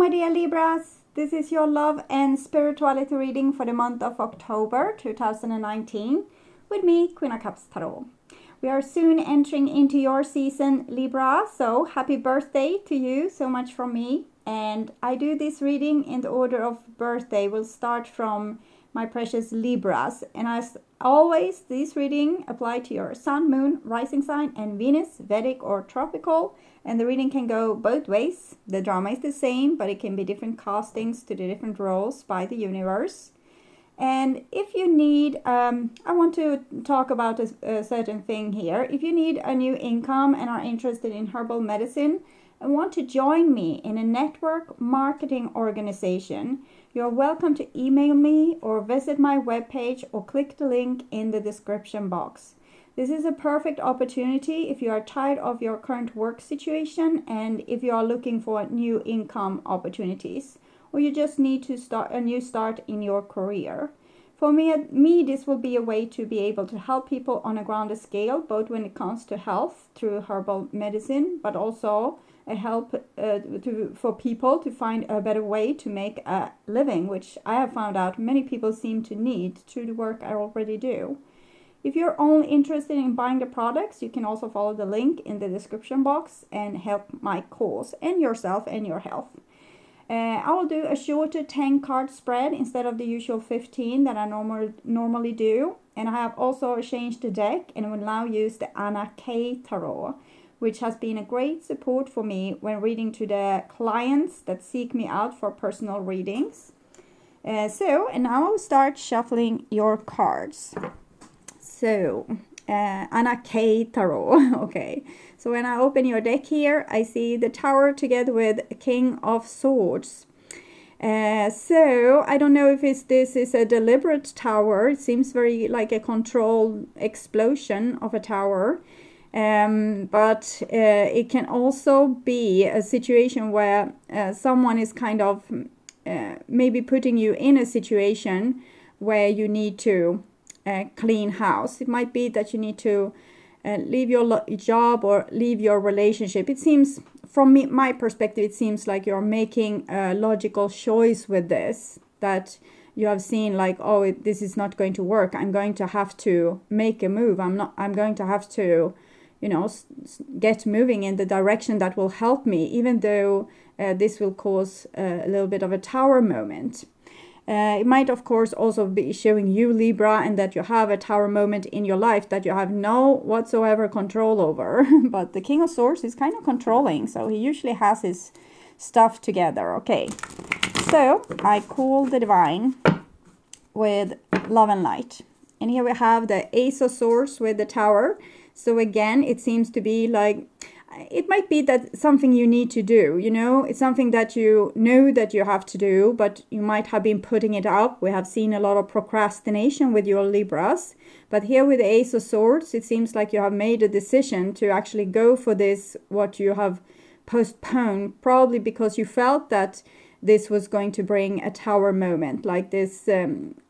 my dear Libras. This is your love and spirituality reading for the month of October 2019 with me, Queen of Cups Tarot. We are soon entering into your season, Libra, so happy birthday to you, so much from me. And I do this reading in the order of birthday. We'll start from my precious Libras. And as always, this reading apply to your sun, moon, rising sign, and Venus, Vedic or tropical. And the reading can go both ways. The drama is the same, but it can be different castings to the different roles by the universe. And if you need, I want to talk about a certain thing here. If you need a new income and are interested in herbal medicine and want to join me in a network marketing organization, you're welcome to email me or visit my webpage or click the link in the description box. This is a perfect opportunity if you are tired of your current work situation and if you are looking for new income opportunities, or you just need to start a new start in your career. For me, this will be a way to be able to help people on a grander scale, both when it comes to health through herbal medicine, but also a help for people to find a better way to make a living, which I have found out many people seem to need through the work I already do. If you're only interested in buying the products, you can also follow the link in the description box and help my cause and yourself and your health. I will do a shorter 10 card spread instead of the usual 15 that I normally do. And I have also changed the deck and will now use the Anna K Tarot, which has been a great support for me when reading to the clients that seek me out for personal readings. And now I'll start shuffling your cards. So, Anna K Tarot. Okay, so when I open your deck here, I see the Tower together with King of Swords. So, I don't know if this is a deliberate tower. It seems very like a controlled explosion of a tower. But it can also be a situation where someone is kind of maybe putting you in a situation where you need to clean house. It might be that you need to leave your job or leave your relationship. It seems, from my perspective, it seems like you're making a logical choice with this, that you have seen like, oh, this is not going to work. I'm going to have to make a move. I'm going to have to, get moving in the direction that will help me, even though this will cause a little bit of a tower moment. It might, of course, also be showing you, Libra, and that you have a tower moment in your life that you have no whatsoever control over. But the King of Swords is kind of controlling, so he usually has his stuff together. Okay, so I call the Divine with Love and Light. And here we have the Ace of Swords with the Tower. So again, it seems to be like, it might be that something you need to do, it's something that you know that you have to do, but you might have been putting it up. We have seen a lot of procrastination with your Libras, but here with the Ace of Swords, it seems like you have made a decision to actually go for this, what you have postponed, probably because you felt that this was going to bring a tower moment, like this,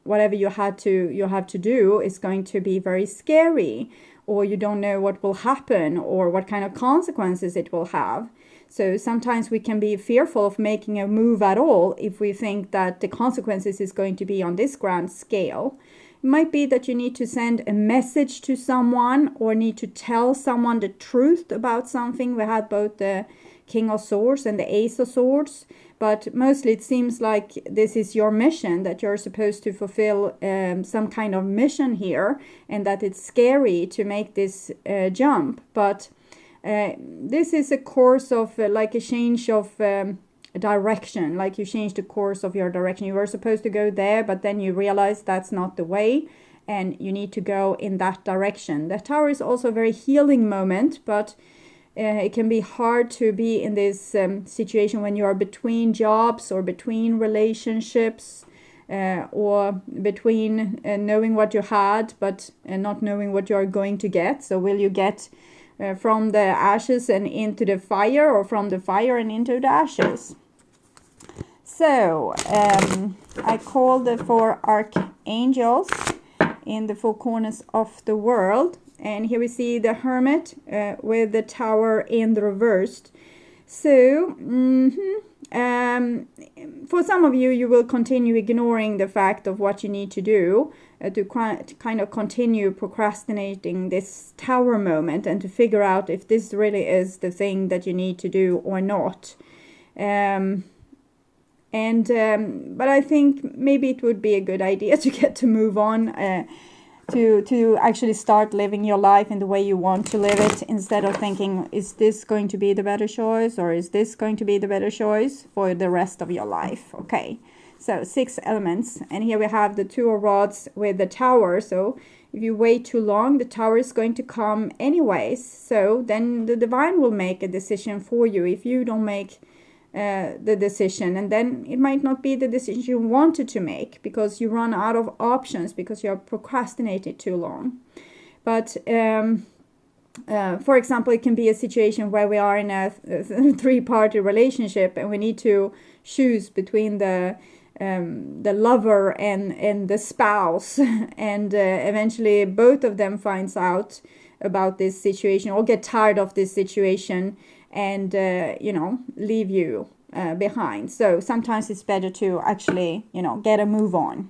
whatever you have to do is going to be very scary, or you don't know what will happen or what kind of consequences it will have. So sometimes we can be fearful of making a move at all if we think that the consequences is going to be on this grand scale. It might be that you need to send a message to someone or need to tell someone the truth about something. We had both the King of Swords and the Ace of Swords, but mostly it seems like this is your mission, that you're supposed to fulfill some kind of mission here, and that it's scary to make this jump. But this is a course of like a change of direction, like you change the course of your direction. You were supposed to go there, but then you realize that's not the way, and you need to go in that direction. The Tower is also a very healing moment, but it can be hard to be in this situation when you are between jobs or between relationships or between knowing what you had but not knowing what you are going to get. So will you get from the ashes and into the fire, or from the fire and into the ashes? So I call the 4 archangels in the 4 corners of the world. And here we see the Hermit with the Tower in the reversed. So for some of you, you will continue ignoring the fact of what you need to do to kind of continue procrastinating this tower moment and to figure out if this really is the thing that you need to do or not. But I think maybe it would be a good idea to get to move on, to actually start living your life in the way you want to live it, instead of thinking, is this going to be the better choice, or is this going to be the better choice for the rest of your life? Okay, so 6 elements, and here we have the 2 of rods with the tower. So if you wait too long, the tower is going to come anyways. So then the divine will make a decision for you if you don't make the decision, and then it might not be the decision you wanted to make because you run out of options because you have procrastinated too long. But for example, it can be a situation where we are in a 3-party relationship and we need to choose between the lover and the spouse, and eventually both of them finds out about this situation or get tired of this situation and leave you behind. So sometimes it's better to actually get a move on.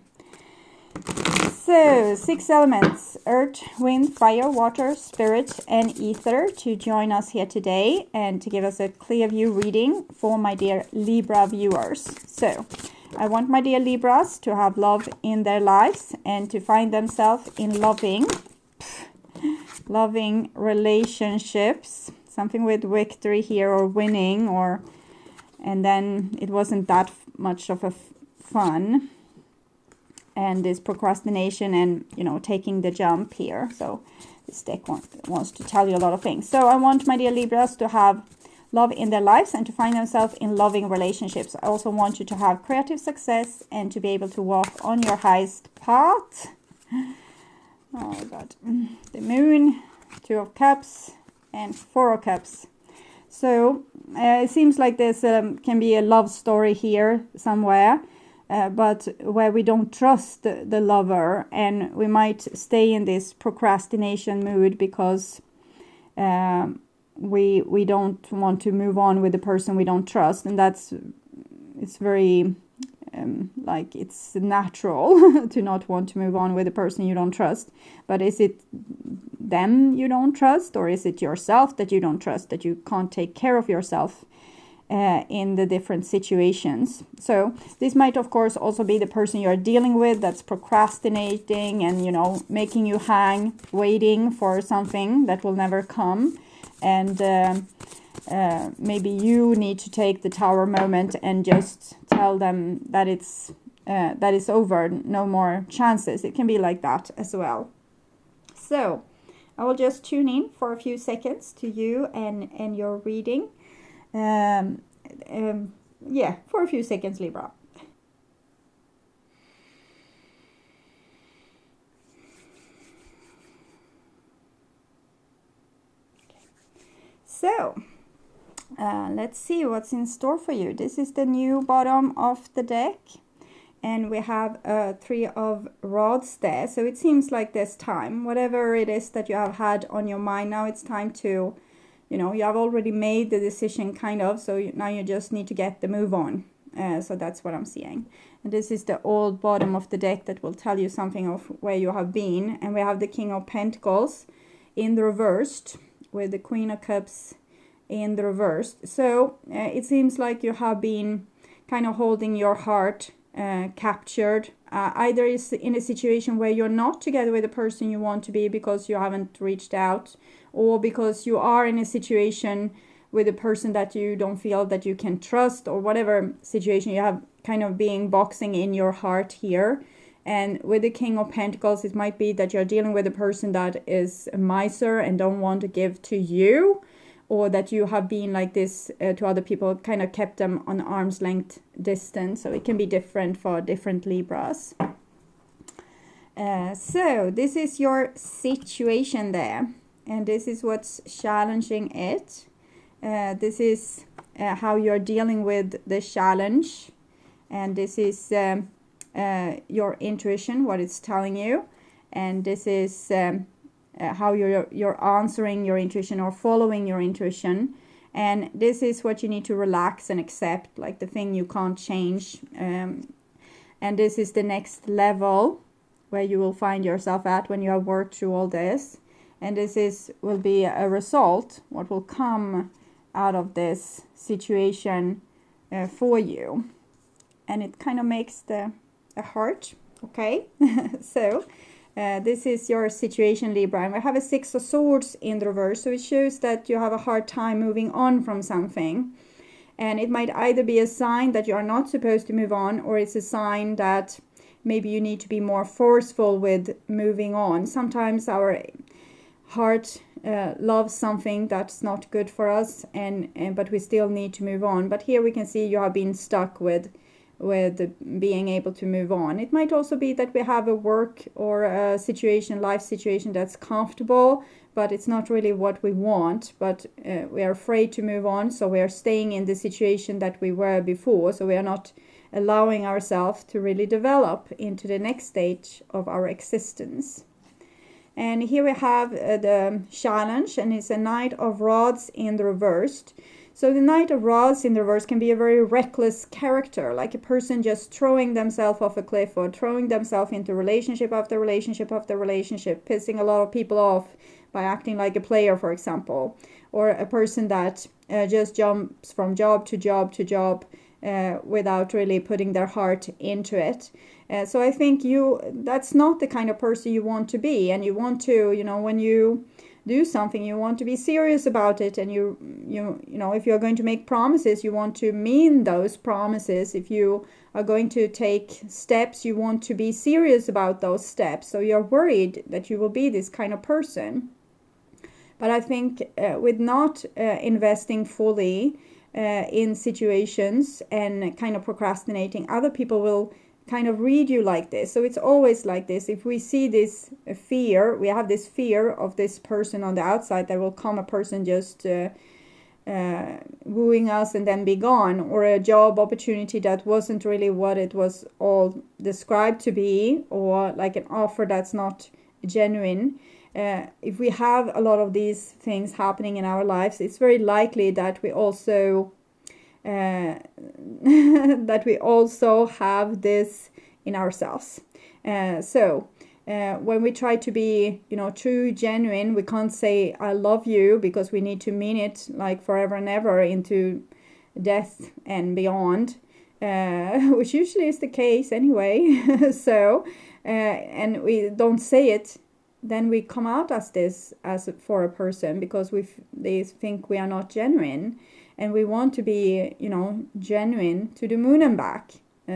So 6 elements: earth, wind, fire, water, spirit, and ether, to join us here today and to give us a clear view reading for my dear Libra viewers. So I want my dear Libras to have love in their lives and to find themselves in loving relationships. Something with victory here, or winning, and then it wasn't that much of a fun. And this procrastination and, taking the jump here. So this deck wants to tell you a lot of things. So I want my dear Libras to have love in their lives and to find themselves in loving relationships. I also want you to have creative success and to be able to walk on your highest path. Oh God. The moon, 2 of cups, and 4 of cups. So it seems like there's can be a love story here somewhere, but where we don't trust the lover, and we might stay in this procrastination mood because we don't want to move on with the person we don't trust, and it's very it's natural to not want to move on with a person you don't trust. But is it them you don't trust, or is it yourself that you don't trust, that you can't take care of yourself in the different situations? So this might of course also be the person you're dealing with that's procrastinating and making you hang, waiting for something that will never come. And maybe you need to take the tower moment and just tell them that it's over, no more chances. It can be like that as well. So I will just tune in for a few seconds to you and your reading. For a few seconds, Libra. So let's see what's in store for you. This is the new bottom of the deck, and we have 3 of rods there. So it seems like there's time, whatever it is that you have had on your mind. Now it's time to, you have already made the decision kind of, so now you just need to get the move on. So that's what I'm seeing. And this is the old bottom of the deck that will tell you something of where you have been. And we have the King of Pentacles in the reversed with the Queen of Cups in the reversed. So it seems like you have been kind of holding your heart captured. Either is in a situation where you're not together with the person you want to be because you haven't reached out, or because you are in a situation with a person that you don't feel that you can trust, or whatever situation you have kind of being boxing in your heart here. And with the King of Pentacles, it might be that you're dealing with a person that is a miser and don't want to give to you, or that you have been like this to other people, kind of kept them on arm's length distance. So it can be different for different Libras. So this is your situation there, and this is what's challenging it. This is how you're dealing with the challenge, and this is your intuition, what it's telling you, and this is how you're answering your intuition or following your intuition, And this is what you need to relax and accept, like the thing you can't change. And this is the next level where you will find yourself at when you have worked through all this. And this will be a result, what will come out of this situation for you. And it kind of makes a heart, okay? So this is your situation, Libra. And we have a 6 of Swords in the reverse, so it shows that you have a hard time moving on from something. And it might either be a sign that you are not supposed to move on, or it's a sign that maybe you need to be more forceful with moving on. Sometimes our heart loves something that's not good for us, but we still need to move on. But here we can see you have been stuck with being able to move on. It might also be that we have a work or a situation, life situation that's comfortable, but it's not really what we want, but we are afraid to move on, so we are staying in the situation that we were before, so we are not allowing ourselves to really develop into the next stage of our existence. And here we have the challenge, and it's a Knight of Rods in the reversed. So the Knight of Rods in the reverse can be a very reckless character, like a person just throwing themselves off a cliff or throwing themselves into relationship after relationship after relationship, pissing a lot of people off by acting like a player, for example, or a person that just jumps from job to job to job without really putting their heart into it. So I think that's not the kind of person you want to be, and you want to, when you do something, you want to be serious about it, and you know, if you're going to make promises, you want to mean those promises. If you are going to take steps, you want to be serious about those steps. So you're worried that you will be this kind of person. But I think with not investing fully in situations and kind of procrastinating, other people will kind of read you like this. So it's always like this. If we see this fear, we have this fear of this person on the outside, there will come a person just wooing us and then be gone, or a job opportunity that wasn't really what it was all described to be, or like an offer that's not genuine. If we have a lot of these things happening in our lives, it's very likely that we also have this in ourselves. So when we try to be, true, genuine, we can't say I love you, because we need to mean it like forever and ever into death and beyond, which usually is the case anyway. So and we don't say it, then we come out as this for a person, because they think we are not genuine, and we want to be, genuine to the moon and back.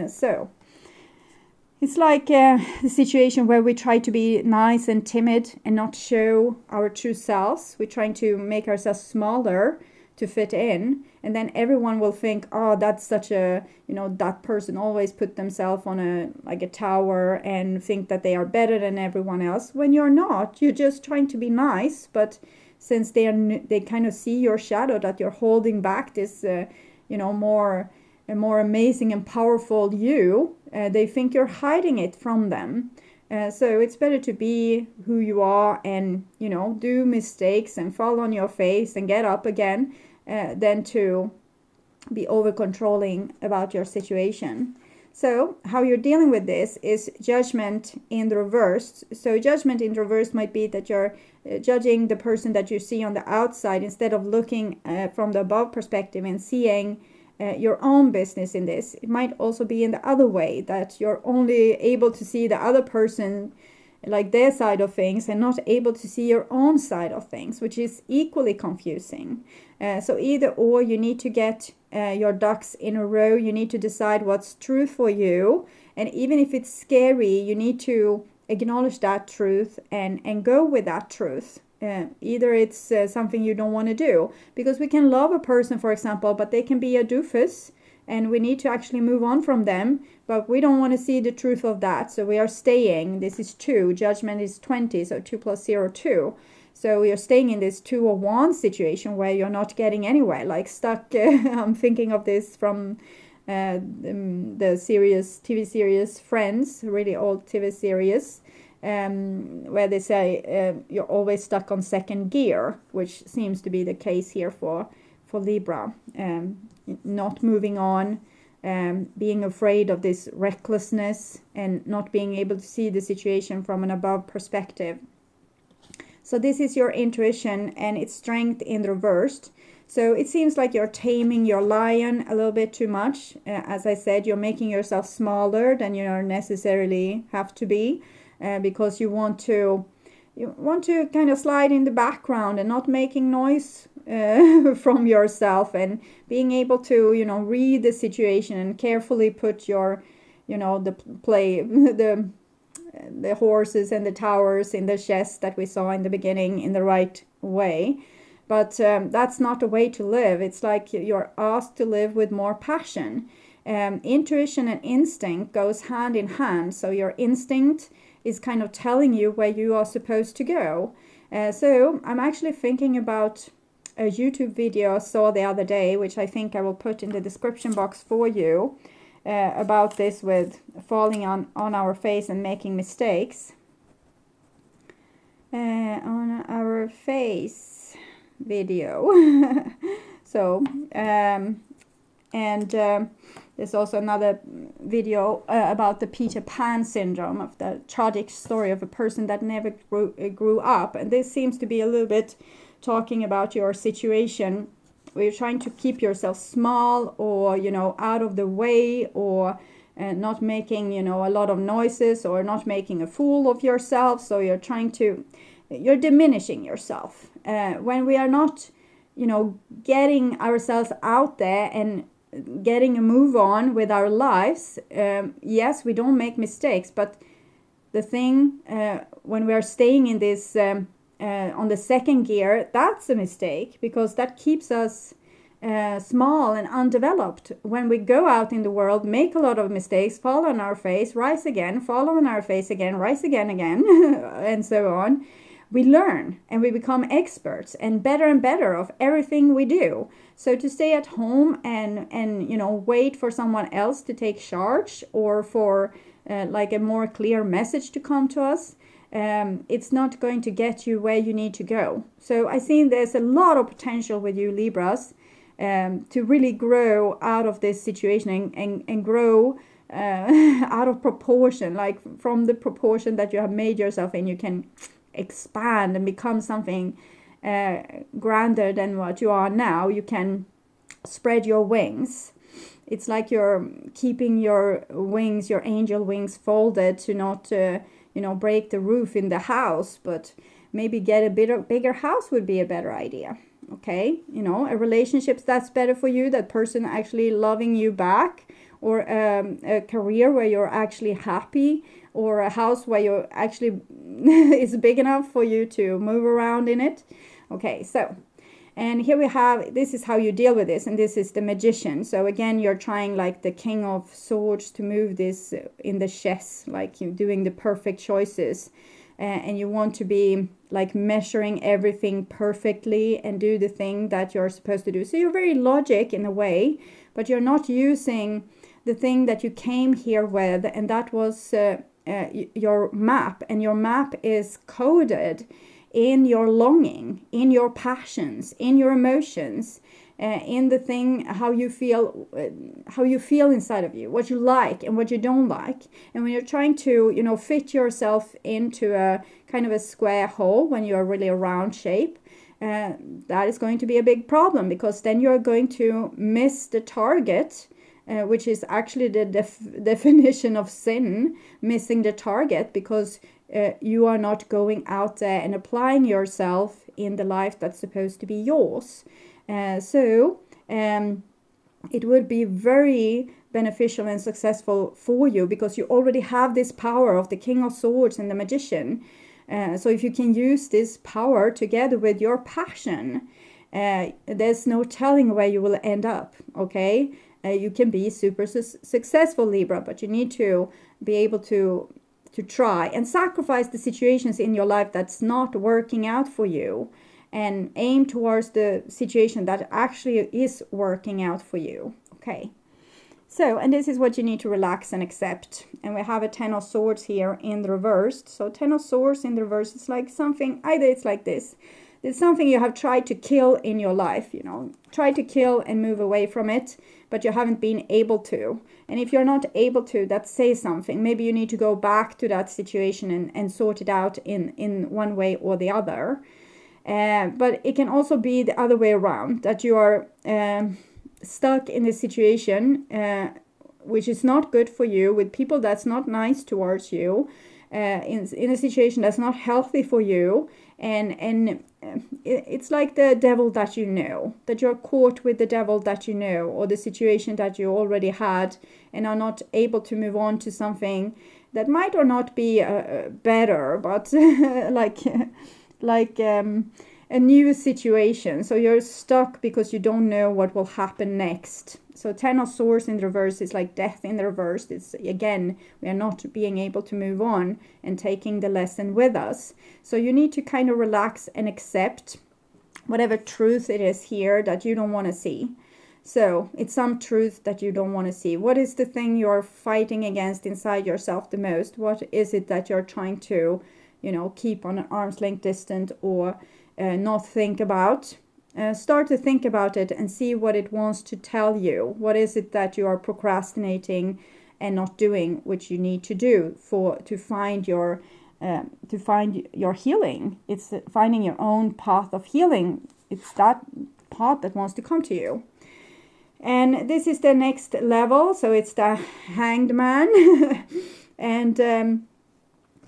So it's like the situation where we try to be nice and timid and not show our true selves. We're trying to make ourselves smaller to fit in, and then everyone will think, oh, that's such a, that person always put themselves on a tower and think that they are better than everyone else, when you're not. You're just trying to be nice, but since they kind of see your shadow, that you're holding back this more amazing and powerful you, they think you're hiding it from them. So it's better to be who you are and, do mistakes and fall on your face and get up again, than to be over controlling about your situation. So how you're dealing with this is judgment in the reverse. So judgment in the reverse might be that you're judging the person that you see on the outside, instead of looking from the above perspective and seeing your own business in this. It might also be in the other way, that you're only able to see the other person, like their side of things, and not able to see your own side of things, which is equally confusing. So either or, you need to get your ducks in a row. You need to decide what's true for you, and even if it's scary, you need to acknowledge that truth and go with that truth. Either it's something you don't want to do, because we can love a person, for example, but they can be a doofus, and we need to actually move on from them, but we don't want to see the truth of that, so we are staying. This is 2, judgment is 20, so 2 plus 0, 2. So you're staying in this 2 of Wands situation where you're not getting anywhere, like stuck. I'm thinking of this from the series, TV series Friends, really old TV series, where they say you're always stuck on second gear, which seems to be the case here for for Libra. Not moving on, being afraid of this recklessness and not being able to see the situation from an above perspective. So this is your intuition and its strength in the reversed. So it seems like you're taming your lion a little bit too much. As I said, you're making yourself smaller than you necessarily have to be, because you want to kind of slide in the background and not making noise from yourself, and being able to read the situation and carefully put your the horses and the towers in the chest that we saw in the beginning in the right way. But that's not a way to live. It's like you're asked to live with more passion. Intuition and instinct goes hand in hand. So your instinct is kind of telling you where you are supposed to go. So I'm actually thinking about a YouTube video I saw the other day, which I think I will put in the description box for you, about this with falling on our face and making mistakes. On our face video. So there's also another video about the Peter Pan syndrome, of the tragic story of a person that never grew up. And this seems to be a little bit talking about your situation where you're trying to keep yourself small, or out of the way, or not making a lot of noises, or not making a fool of yourself. So you're diminishing yourself. When we are not getting ourselves out there and getting a move on with our lives, yes, we don't make mistakes, but the thing when we are staying in this on the second gear, that's a mistake, because that keeps us small and undeveloped. When we go out in the world, make a lot of mistakes, fall on our face, rise again, fall on our face again, rise again, and so on, we learn and we become experts and better of everything we do. So to stay at home and wait for someone else to take charge, or for like a more clear message to come to us, it's not going to get you where you need to go. So I think there's a lot of potential with you Libras, to really grow out of this situation and grow out of proportion, like from the proportion that you have made yourself in. You can expand and become something grander than what you are now. You can spread your wings. It's like you're keeping your wings, your angel wings, folded to not break the roof in the house, but maybe get a bigger house would be a better idea. Okay, a relationship that's better for you, that person actually loving you back, or a career where you're actually happy, or a house where you're actually is big enough for you to move around in it. Okay, so, and here we have, this is how you deal with this, and this is the Magician. So again, you're trying, like the King of Swords, to move this in the chess, like you're doing the perfect choices. And you want to be like measuring everything perfectly and do the thing that you're supposed to do. So you're very logic in a way, but you're not using the thing that you came here with, and that was your map. And your map is coded in your longing, in your passions, in your emotions, in the thing, how you feel inside of you, what you like and what you don't like. And when you're trying to fit yourself into a kind of a square hole, when you're really a round shape, that is going to be a big problem, because then you're going to miss the target, which is actually the definition of sin, missing the target, because you are not going out there and applying yourself in the life that's supposed to be yours. So it would be very beneficial and successful for you, because you already have this power of the King of Swords and the Magician. So if you can use this power together with your passion, there's no telling where you will end up, okay? You can be super successful, Libra, but you need to be able to try and sacrifice the situations in your life that's not working out for you, and aim towards the situation that actually is working out for you. Okay. So, and this is what you need to relax and accept. And we have a 10 of Swords here in the reversed. So 10 of Swords in the reverse is like something, either it's like this. There's something you have tried to kill in your life, try to kill and move away from it, but you haven't been able to. And if you're not able to, that says something. Maybe you need to go back to that situation and sort it out in one way or the other. But it can also be the other way around, that you are stuck in a situation which is not good for you, with people that's not nice towards you, in a situation that's not healthy for you, and it's like the devil that you know, that you're caught with the devil that you know, or the situation that you already had, and are not able to move on to something that might or not be better, but like a new situation. So you're stuck because you don't know what will happen next. So 10 of Swords in the reverse is like death in the reverse. It's again, we are not being able to move on and taking the lesson with us. So you need to kind of relax and accept whatever truth it is here that you don't want to see. So it's some truth that you don't want to see. What is the thing you're fighting against inside yourself the most? What is it that you're trying to, keep on an arm's length distance, or not think about? Start to think about it and see what it wants to tell you. What is it that you are procrastinating and not doing, which you need to do to find your healing? It's finding your own path of healing. It's that path that wants to come to you. And this is the next level. So it's the Hanged Man. And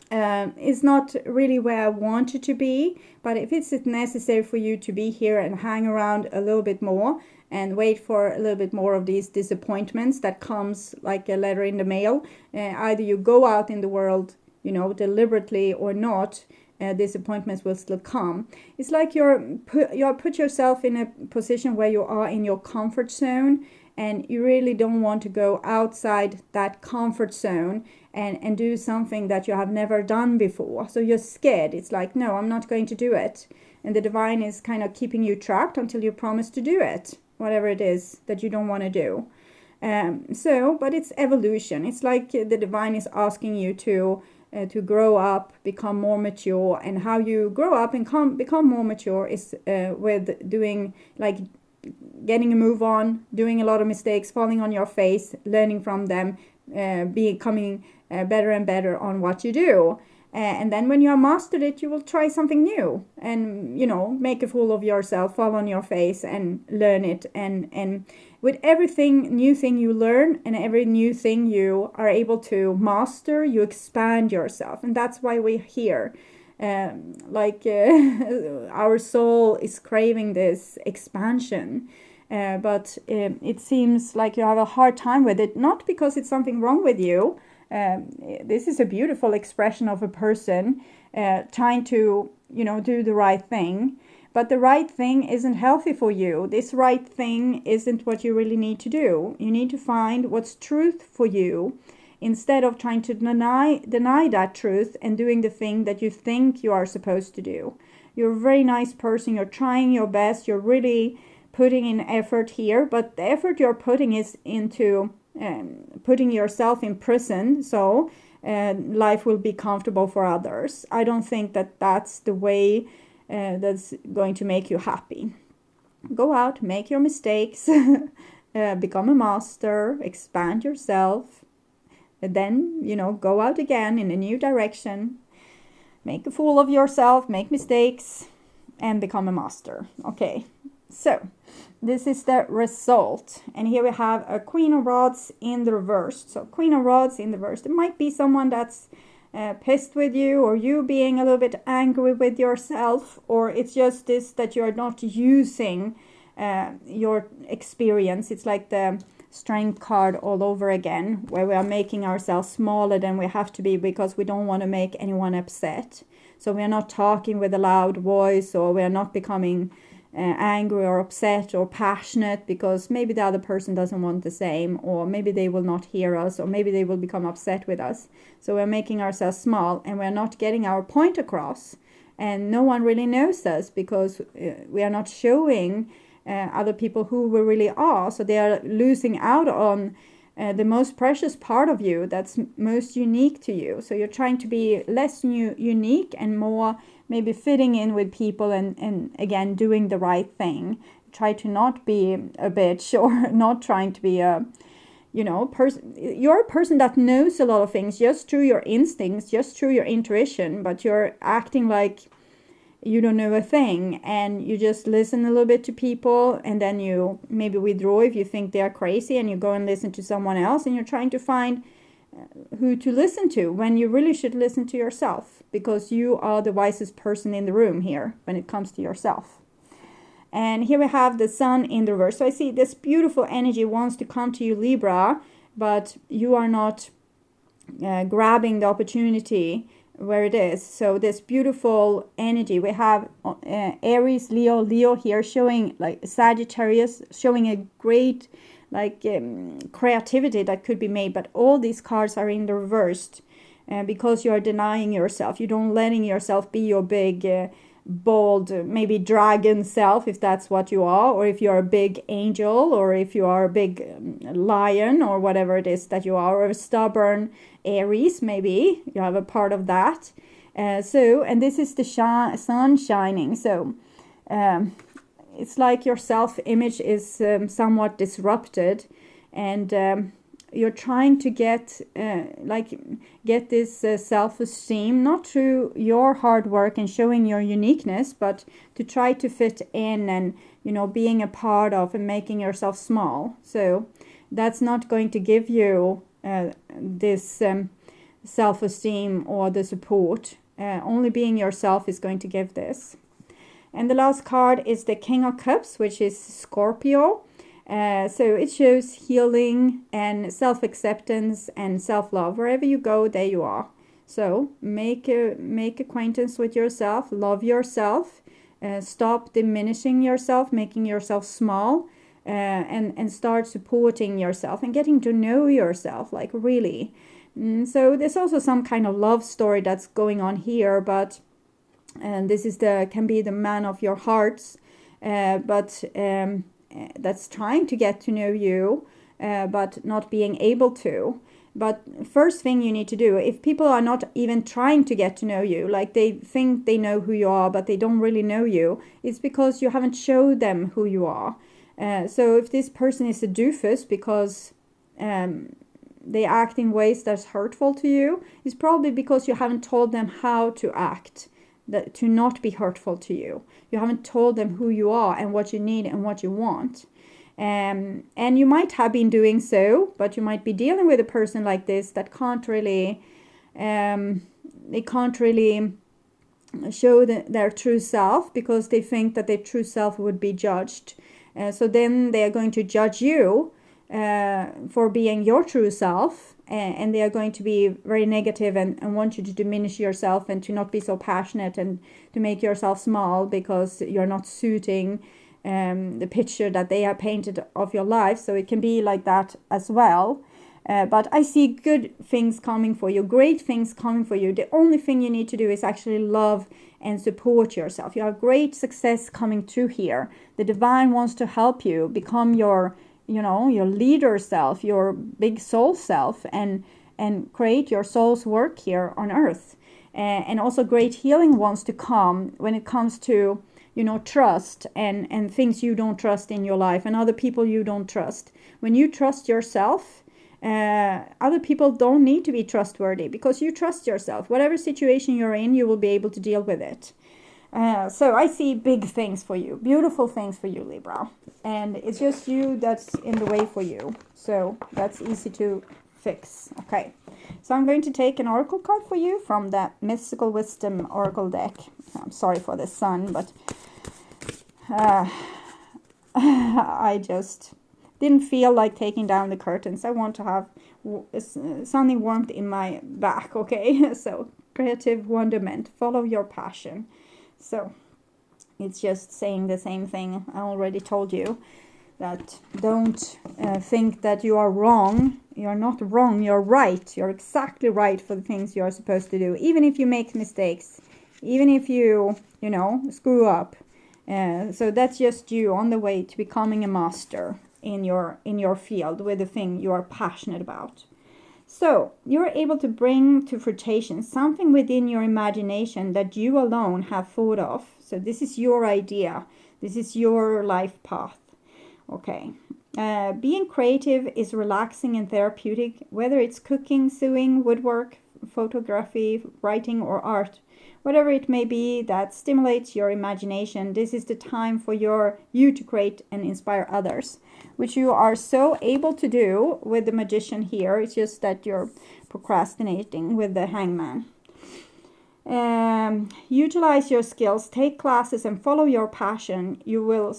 it's not really where I want you to be, but if it's necessary for you to be here and hang around a little bit more and wait for a little bit more of these disappointments that comes like a letter in the mail, either you go out in the world, deliberately or not, disappointments will still come. It's like you put yourself in a position where you are in your comfort zone, and you really don't want to go outside that comfort zone and do something that you have never done before. So you're scared. It's like, no, I'm not going to do it. And the divine is kind of keeping you trapped until you promise to do it, whatever it is that you don't want to do. But it's evolution. It's like the divine is asking you to grow up, become more mature. And how you grow up and become more mature is with doing, like, getting a move on, doing a lot of mistakes, falling on your face, learning from them, becoming better and better on what you do. And then when you have mastered it, you will try something new and, make a fool of yourself, fall on your face and learn it. And with everything new thing you learn and every new thing you are able to master, you expand yourself. And that's why we're here. Our soul is craving this expansion. But it seems like you have a hard time with it, not because it's something wrong with you. This is a beautiful expression of a person trying to, do the right thing. But the right thing isn't healthy for you. This right thing isn't what you really need to do. You need to find what's truth for you, instead of trying to deny that truth and doing the thing that you think you are supposed to do. You're a very nice person. You're trying your best. You're really putting in effort here. But the effort you're putting is into putting yourself in prison, so life will be comfortable for others. I don't think that that's the way that's going to make you happy. Go out, make your mistakes, become a master, expand yourself, and then, go out again in a new direction, make a fool of yourself, make mistakes, and become a master. Okay, so this is the result. And here we have a Queen of Rods in the reverse. So Queen of Rods in the reverse. There might be someone that's pissed with you, or you being a little bit angry with yourself, or it's just this that you're not using your experience. It's like the Strength card all over again, where we are making ourselves smaller than we have to be because we don't want to make anyone upset. So we are not talking with a loud voice, or we are not becoming angry or upset or passionate because maybe the other person doesn't want the same, or maybe they will not hear us, or maybe they will become upset with us. So we're making ourselves small, and we're not getting our point across, and no one really knows us because we are not showing other people who we really are. So they are losing out on the most precious part of you that's most unique to you. So you're trying to be less unique and more maybe fitting in with people and again, doing the right thing. Try to not be a bitch or not trying to be a, you're a person that knows a lot of things just through your instincts, just through your intuition, but you're acting like you don't know a thing, and you just listen a little bit to people, and then you maybe withdraw if you think they are crazy, and you go and listen to someone else, and you're trying to find who to listen to when you really should listen to yourself, because you are the wisest person in the room here when it comes to yourself. And here we have the sun in the reverse. So I see this beautiful energy wants to come to you, Libra, but you are not grabbing the opportunity where it is. So this beautiful energy, we have Aries, Leo here showing like Sagittarius, showing a great creativity that could be made, but all these cards are in the reversed because you are denying yourself. You don't letting yourself be your big bold, maybe dragon self, if that's what you are, or if you're a big angel, or if you are a big lion, or whatever it is that you are, or a stubborn Aries, maybe you have a part of that. And this is the sun shining, so it's like your self-image is somewhat disrupted, and you're trying to get this self-esteem, not through your hard work and showing your uniqueness, but to try to fit in and, being a part of and making yourself small. So that's not going to give you this self-esteem or the support. Only being yourself is going to give this. And the last card is the King of Cups, which is Scorpio. So it shows healing and self-acceptance and self-love. Wherever you go, there you are. So make acquaintance with yourself, love yourself, stop diminishing yourself, making yourself small, and start supporting yourself and getting to know yourself, like really. So there's also some kind of love story that's going on here, but this is can be the man of your hearts, but that's trying to get to know you, but not being able to. But first thing you need to do, if people are not even trying to get to know you, like they think they know who you are, but they don't really know you, it's because you haven't showed them who you are. So if this person is a doofus because they act in ways that's hurtful to you, it's probably because you haven't told them how to act, to not be hurtful to you. You haven't told them who you are and what you need and what you want. And you might have been doing so, but you might be dealing with a person like this that can't really show their true self, because they think that their true self would be judged. So then they are going to judge you for being your true self, and they are going to be very negative and want you to diminish yourself and to not be so passionate and to make yourself small because you're not suiting the picture that they have painted of your life. So it can be like that as well. But I see good things coming for you, great things coming for you. The only thing you need to do is actually love and support yourself. You have great success coming through here. The divine wants to help you become your leader self, your big soul self, and create your soul's work here on earth. And also great healing wants to come when it comes to, trust and things you don't trust in your life and other people you don't trust. When you trust yourself, other people don't need to be trustworthy because you trust yourself. Whatever situation you're in, you will be able to deal with it. So I see big things for you, beautiful things for you, Libra. And it's just you that's in the way for you. So that's easy to fix. Okay. So I'm going to take an oracle card for you from the Mystical Wisdom Oracle deck. I'm sorry for the sun, but I just didn't feel like taking down the curtains. I want to have sunny warmth in my back, okay? So creative wonderment, follow your passion. So it's just saying the same thing I already told you, that don't think that you are wrong. You're not wrong, you're right. You're exactly right for the things you're supposed to do. Even if you make mistakes, even if you screw up. So that's just you on the way to becoming a master in your field with the thing you are passionate about. So you're able to bring to fruition something within your imagination that you alone have thought of. So this is your idea. This is your life path. Okay. Being creative is relaxing and therapeutic, whether it's cooking, sewing, woodwork, photography, writing, or art. Whatever it may be that stimulates your imagination, this is the time for you to create and inspire others, which you are so able to do with the Magician here. It's just that you're procrastinating with the Hangman. Utilize your skills, take classes, and follow your passion. You will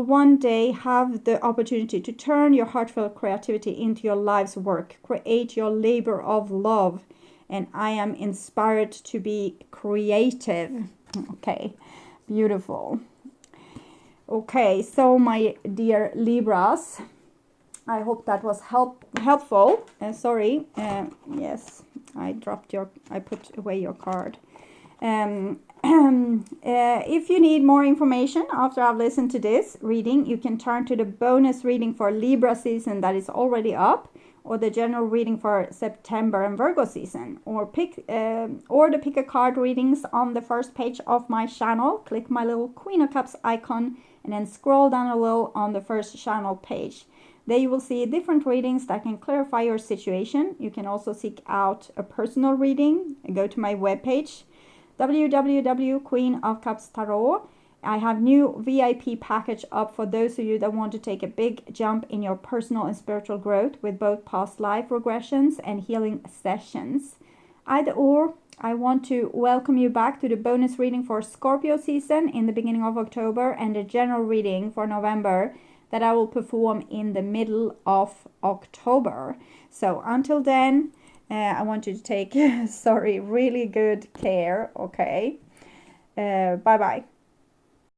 one day have the opportunity to turn your heartfelt creativity into your life's work. Create your labor of love. And I am inspired to be creative. Okay, beautiful. Okay, so my dear Libras, I hope that was helpful. Sorry, yes, I put away your card. If you need more information after I've listened to this reading, you can turn to the bonus reading for Libra season that is already up, or the general reading for September and Virgo season, or the pick a card readings on the first page of my channel. Click my little Queen of Cups icon and then scroll down a little on the first channel page. There you will see different readings that can clarify your situation. You can also seek out a personal reading. Go to my webpage, www.queenofcupstarot. I have new VIP package up for those of you that want to take a big jump in your personal and spiritual growth with both past life regressions and healing sessions. Either or, I want to welcome you back to the bonus reading for Scorpio season in the beginning of October and the general reading for November that I will perform in the middle of October. So until then, I want you to take, really good care, okay? Bye-bye.